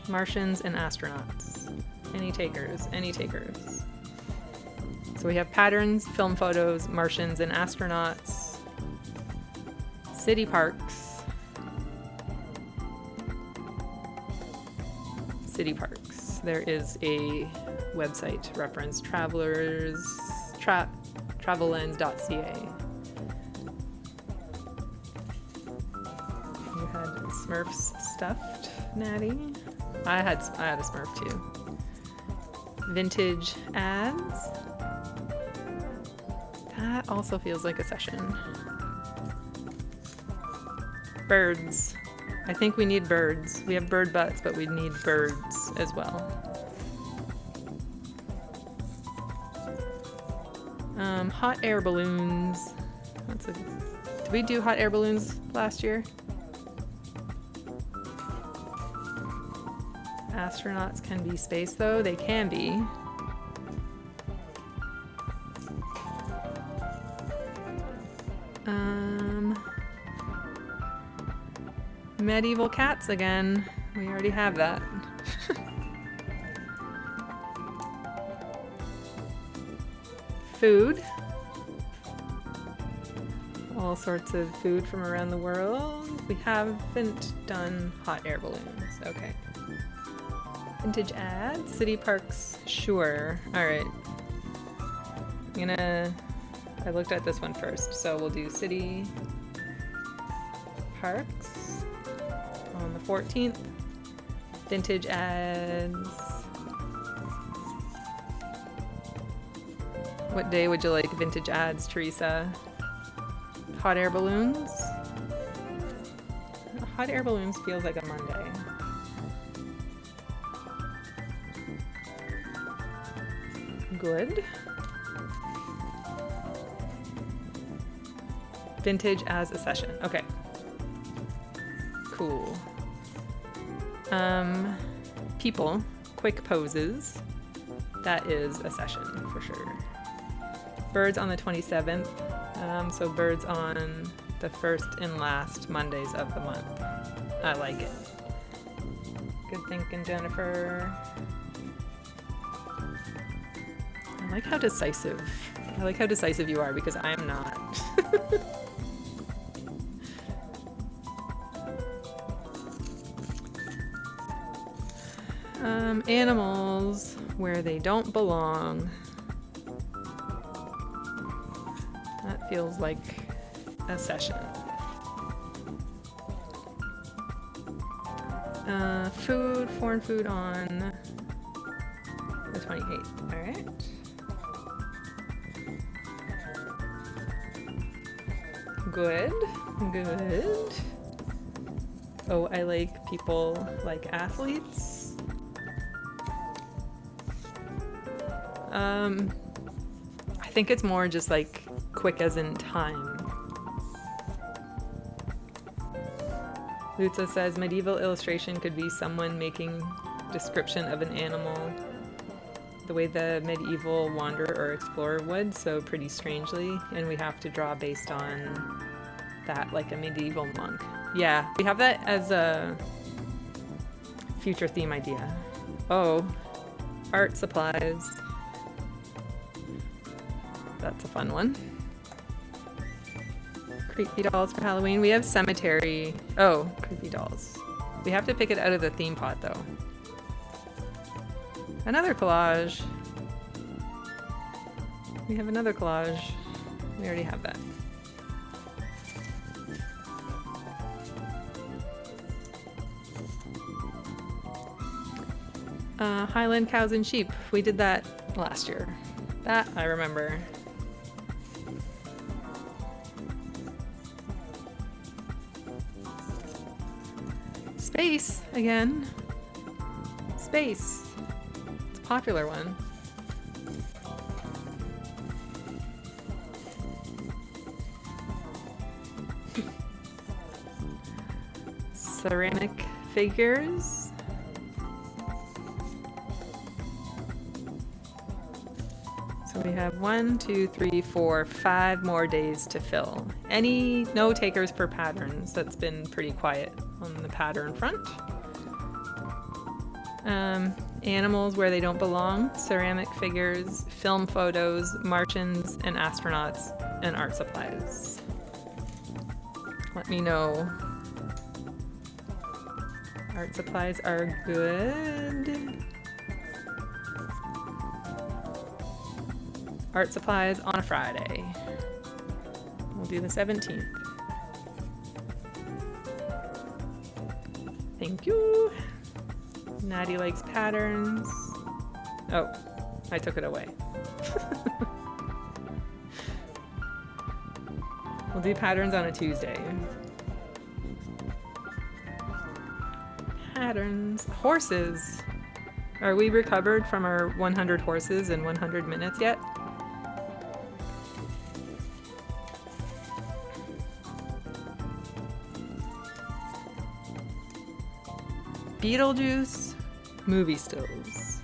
Martians and astronauts. Any takers? Any takers? So we have patterns, film photos, Martians and astronauts, city parks, city parks. There is a website reference, travellens.ca. You had Smurfs stuffed, Natty. I had a Smurf too. Vintage ads. That also feels like a session. Birds. I think we need birds. We have bird butts, but we need birds as well. Hot air balloons. Did we do hot air balloons last year? Astronauts can be space though. They can be. Medieval cats again. We already have that. Food. All sorts of food from around the world. We haven't done hot air balloons. Okay. Vintage ads. City parks. Sure. All right. I looked at this one first, so we'll do city parks on the 14th. Vintage ads. What day would you like vintage ads, Teresa? Hot air balloons? Hot air balloons feels like a Monday. Good. Vintage as a session. Okay. Cool. People, quick poses. That is a session for sure. Birds on the 27th. So birds on the first and last Mondays of the month. I like it. Good thinking, Jennifer. I like how decisive you are, because I am not. Animals where they don't belong. That feels like a session. Food, foreign food on the 28th. All right. Good. Good. Oh, I like people like athletes. I think it's more just like quick as in time. Lutza says medieval illustration could be someone making description of an animal the way the medieval wanderer or explorer would, so pretty strangely, and we have to draw based on that, like a medieval monk. Yeah, we have that as a future theme idea. Oh, art supplies. That's a fun one. Creepy dolls for Halloween. We have cemetery. Oh, creepy dolls. We have to pick it out of the theme pot though. Another collage. We have another collage. We already have that. Highland cows and sheep. We did that last year. That I remember. Space again. Space. It's a popular one. Ceramic figures. So we have 1, 2, 3, 4, 5 more days to fill. No takers for patterns. That's been pretty quiet on the pattern front. Animals where they don't belong, ceramic figures, film photos, Martians and astronauts, and art supplies. Let me know. Art supplies are good. Art supplies on a Friday. We'll do the 17th. Thank you. Natty likes patterns. Oh, I took it away. We'll do patterns on a Tuesday. Patterns. Horses. Are we recovered from our 100 horses in 100 minutes yet? Beetlejuice movie stills.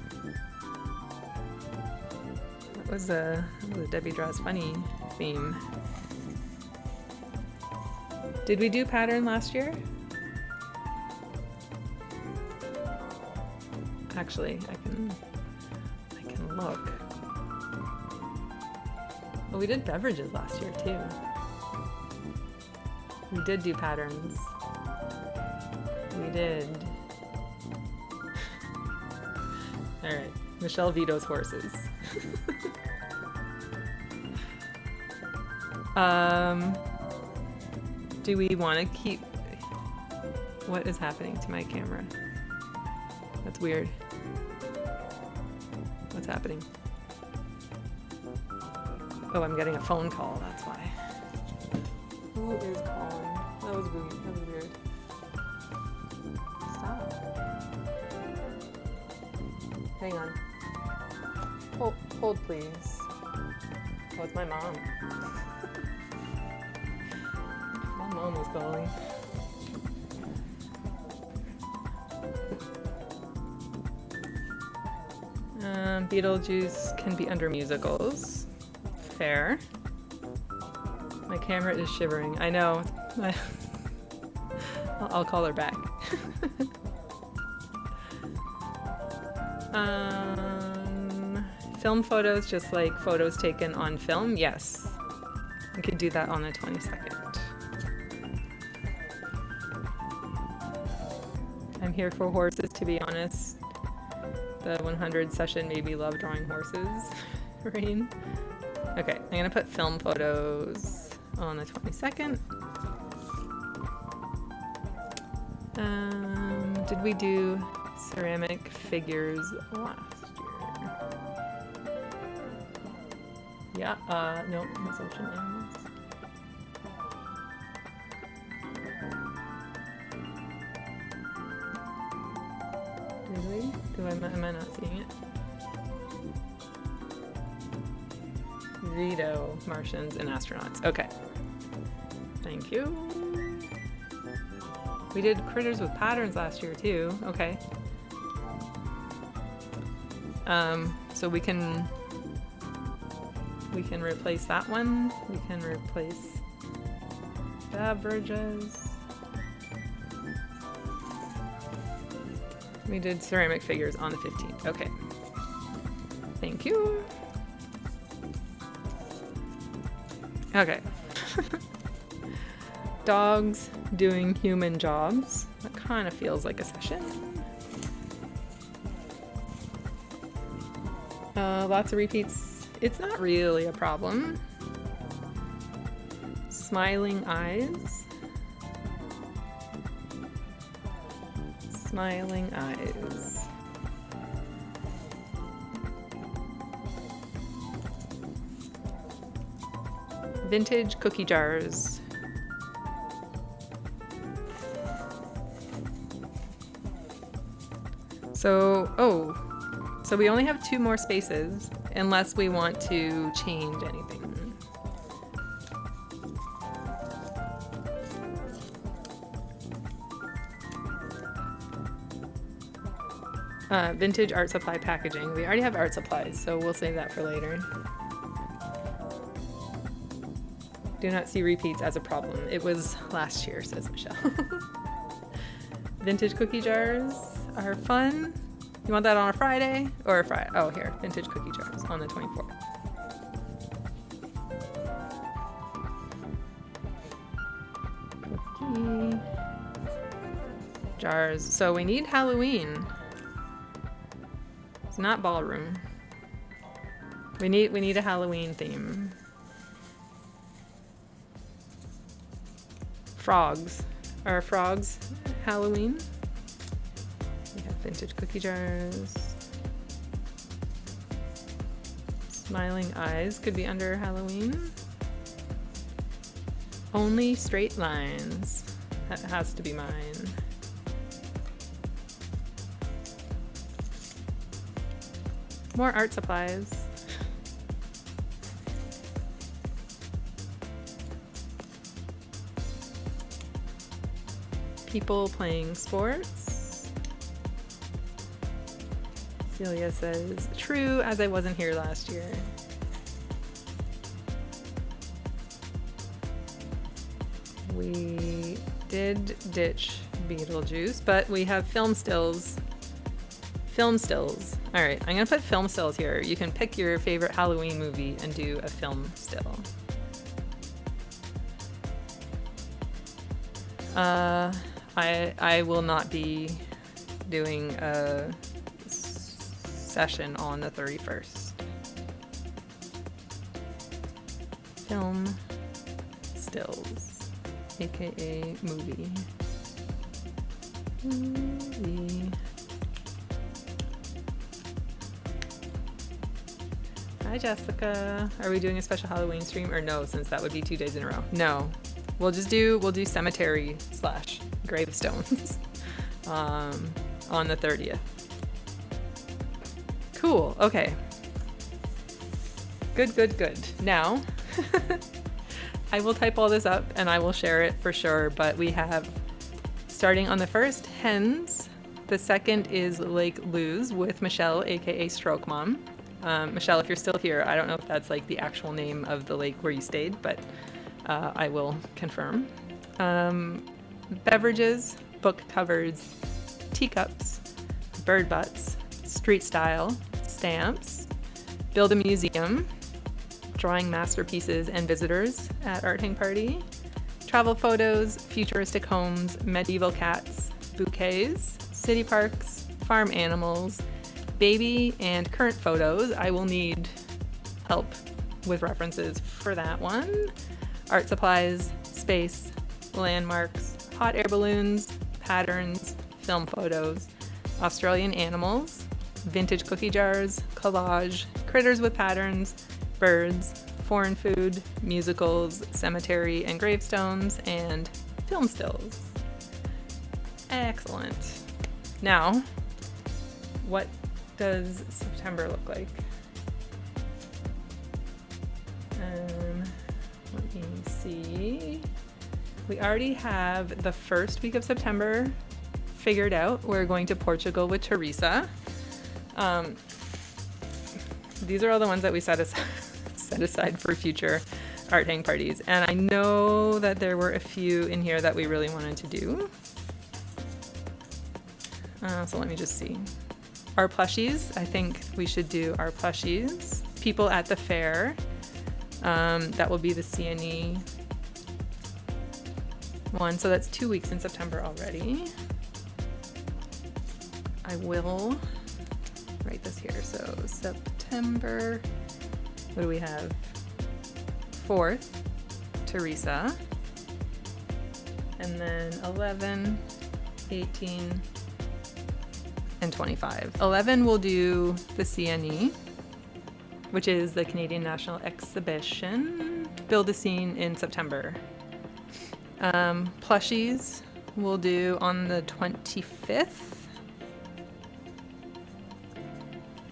That was a Debbie Draws Funny theme. Did we do pattern last year? Actually, I can look. Oh, we did beverages last year too. We did do patterns. We did. All right, Michelle vetoes horses. Do we want to keep... What is happening to my camera? That's weird. What's happening? Oh, I'm getting a phone call, that's why. Who is calling? That was weird. That was weird. Stop. Hang on. Hold please. Oh, it's my mom. My mom is calling. Beetlejuice can be under musicals. Fair. My camera is shivering. I know. I'll call her back. Film photos, just like photos taken on film. Yes. We could do that on the 22nd. I'm here for horses, to be honest. The 100 session made me love drawing horses. Rain. Okay, I'm gonna put film photos on the 22nd. Did we do ceramic figures last year? Yeah, no, assumption animals. Did we? Am I not seeing it? Veto, Martians, and astronauts. Okay. Thank you. We did critters with patterns last year too. Okay. So we can replace that one. We can replace beverages. We did ceramic figures on the 15th. Okay. Thank you. Okay. Dogs doing human jobs. That kind of feels like a session. Lots of repeats. It's not really a problem. Smiling eyes. Smiling eyes. Vintage cookie jars. So we only have 2 more spaces unless we want to change anything. Vintage art supply packaging. We already have art supplies, so we'll save that for later. Do not see repeats as a problem. It was last year, says Michelle. Vintage cookie jars are fun. You want that on a Friday or a Friday? Oh, here, vintage cookie jars on the 24th. Cookie jars. So we need Halloween. It's not ballroom. We need a Halloween theme. Frogs. Are frogs Halloween? We have vintage cookie jars. Smiling eyes could be under Halloween. Only straight lines. That has to be mine. More art supplies. People playing sports. Celia says, true, as I wasn't here last year. We did ditch Beetlejuice, but we have film stills. Film stills. All right, I'm gonna put film stills here. You can pick your favorite Halloween movie and do a film still. I will not be doing a session on the 31st. Film stills, aka movie. Movie. Hi Jessica. Are we doing a special Halloween stream or no, since that would be 2 days in a row? No. We'll do cemetery / gravestones on the 30th. Cool. Okay. Good. Now, I will type all this up and I will share it for sure, but we have, starting on the 1st, hens. The 2nd is Lake Luz with Michelle, aka Stroke Mom. Michelle, if you're still here, I don't know if that's like the actual name of the lake where you stayed, but I will confirm. Beverages, book covers, teacups, bird butts, street style, stamps, build a museum, drawing masterpieces and visitors at Art Hang Party, travel photos, futuristic homes, medieval cats, bouquets, city parks, farm animals, baby and current photos. I will need help with references for that one. Art supplies, space, landmarks, hot air balloons, patterns, film photos, Australian animals, vintage cookie jars, collage, critters with patterns, birds, foreign food, musicals, cemetery and gravestones, and film stills. Excellent. Now, what does September look like? Let me see. We already have the first week of September figured out. We're going to Portugal with Teresa. These are all the ones that we set aside for future art hang parties. And I know that there were a few in here that we really wanted to do. So let me just see. Our plushies. I think we should do our plushies. People at the fair. That will be the CNE one. So that's 2 weeks in September already. I will write this here. So September, what do we have? 4th, Teresa. And then 11, 18, and 25. 11 we'll do the CNE, which is the Canadian National Exhibition. Build a scene in September. Plushies we'll do on the 25th.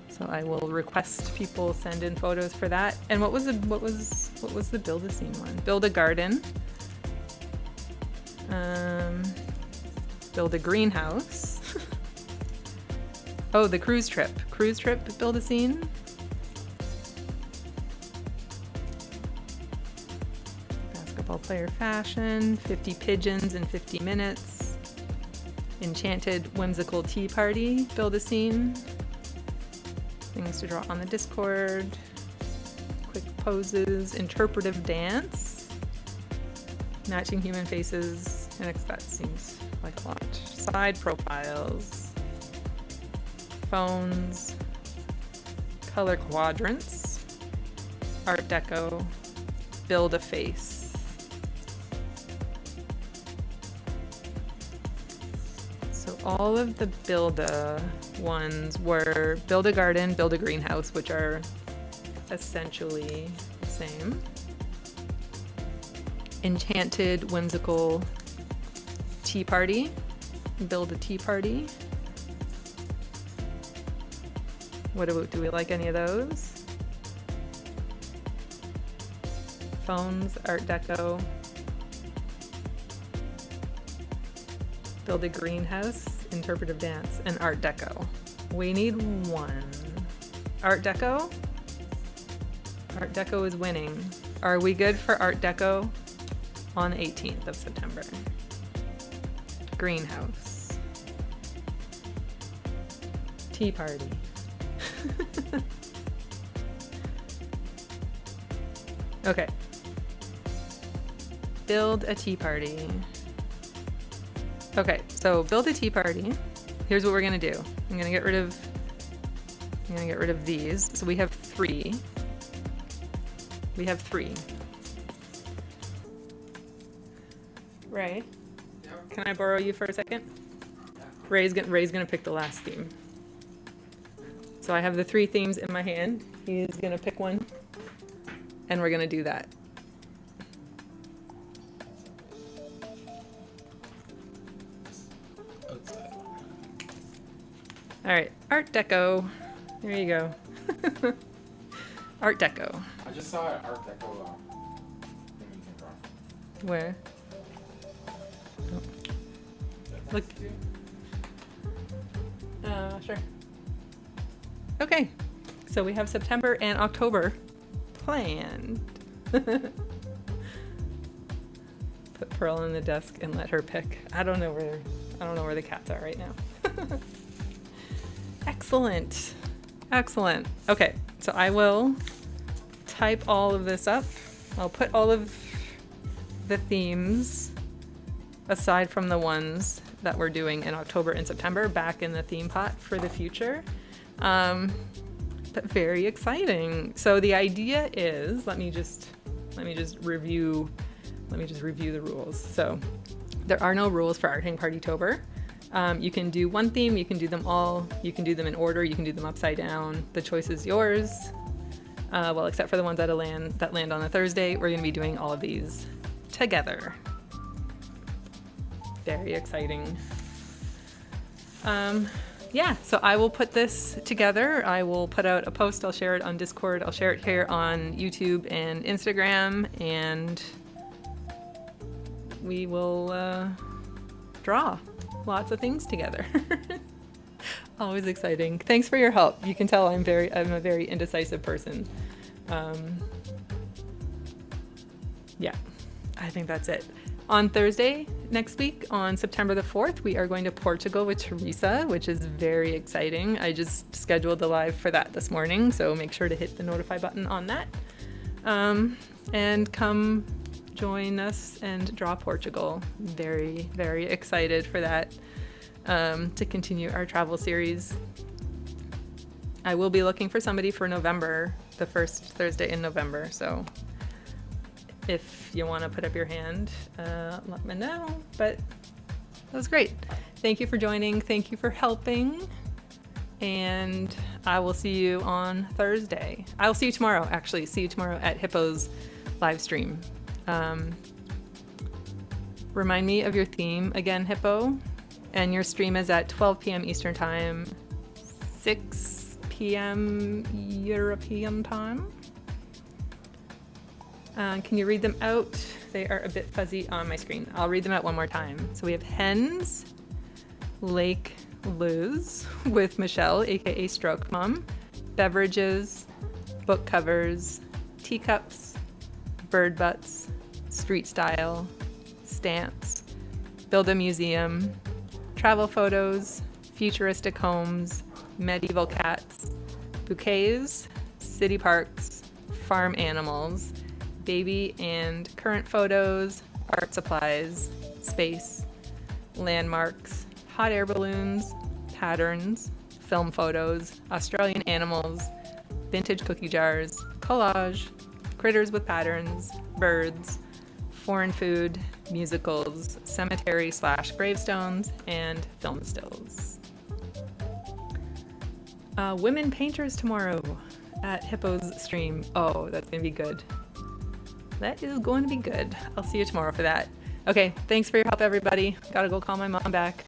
So I will request people send in photos for that. And what was the build a scene one? Build a garden. Build a greenhouse. Oh, the cruise trip. Cruise trip build a scene. Basketball player fashion, 50 pigeons in 50 minutes. Enchanted Whimsical Tea Party, build a scene. Things to draw on the Discord. Quick poses, interpretive dance. Matching human faces, and that seems like a lot. Side profiles. Phones. Color quadrants. Art Deco. Build a face. So all of the build-a ones were build a garden, build a greenhouse, which are essentially the same. Enchanted Whimsical Tea Party, build a tea party. What do we like any of those? Phones, Art Deco. Build a greenhouse, interpretive dance, and Art Deco. We need one. Art Deco? Art Deco is winning. Are we good for Art Deco on the 18th of September? Greenhouse. Tea party. Okay. Build a tea party. Okay, so build a tea party. Here's what we're gonna do. I'm gonna get rid of these. So we have three. Ray, can I borrow you for a second? Ray's gonna pick the last theme. So I have the 3 themes in my hand. He's gonna pick one, and we're gonna do that. All right, Art Deco. There you go. Art Deco. I just saw an Art Deco thing you can draw. Where? Oh. Look. Sure. Okay, so we have September and October planned. Put Pearl on the desk and let her pick. I don't know where the cats are right now. Excellent. Excellent. Okay, so I will type all of this up. I'll put all of the themes, aside from the ones that we're doing in October and September, back in the theme pot for the future. But very exciting. So the idea is, let me just review the rules. So there are no rules for AHPtober. You can do one theme, you can do them all, you can do them in order, you can do them upside down. The choice is yours. Well, except for the ones that land on a Thursday, we're going to be doing all of these together. Very exciting. Yeah, so I will put this together. I will put out a post. I'll share it on Discord. I'll share it here on YouTube and Instagram, and we will draw lots of things together. Always exciting. Thanks for your help. You can tell I'm a very indecisive person. Yeah, I think that's it. On Thursday next week, on September the 4th, we are going to Portugal with Teresa, which is very exciting. I just scheduled the live for that this morning, so make sure to hit the notify button on that. And come join us and draw Portugal. Very, very excited for that, to continue our travel series. I will be looking for somebody for November, the first Thursday in November, so if you want to put up your hand, let me know. But that was great. Thank you for joining. Thank you for helping. And I will see you on Thursday. I will see you tomorrow, actually. See you tomorrow at Hippo's live stream. Remind me of your theme again, Hippo. And your stream is at 12 p.m. Eastern Time, 6 p.m. European Time. Can you read them out? They are a bit fuzzy on my screen. I'll read them out one more time. So we have hens, Lake Luz with Michelle, aka Stroke Mom, beverages, book covers, teacups, bird butts, street style, stamps, build a museum, travel photos, futuristic homes, medieval cats, bouquets, city parks, farm animals, baby and current photos, art supplies, space, landmarks, hot air balloons, patterns, film photos, Australian animals, vintage cookie jars, collage, critters with patterns, birds, foreign food, musicals, cemetery/gravestones, and film stills. Women painters tomorrow at Hippo's stream. Oh, that's gonna be good. That is going to be good. I'll see you tomorrow for that. Okay, thanks for your help, everybody. Gotta go call my mom back.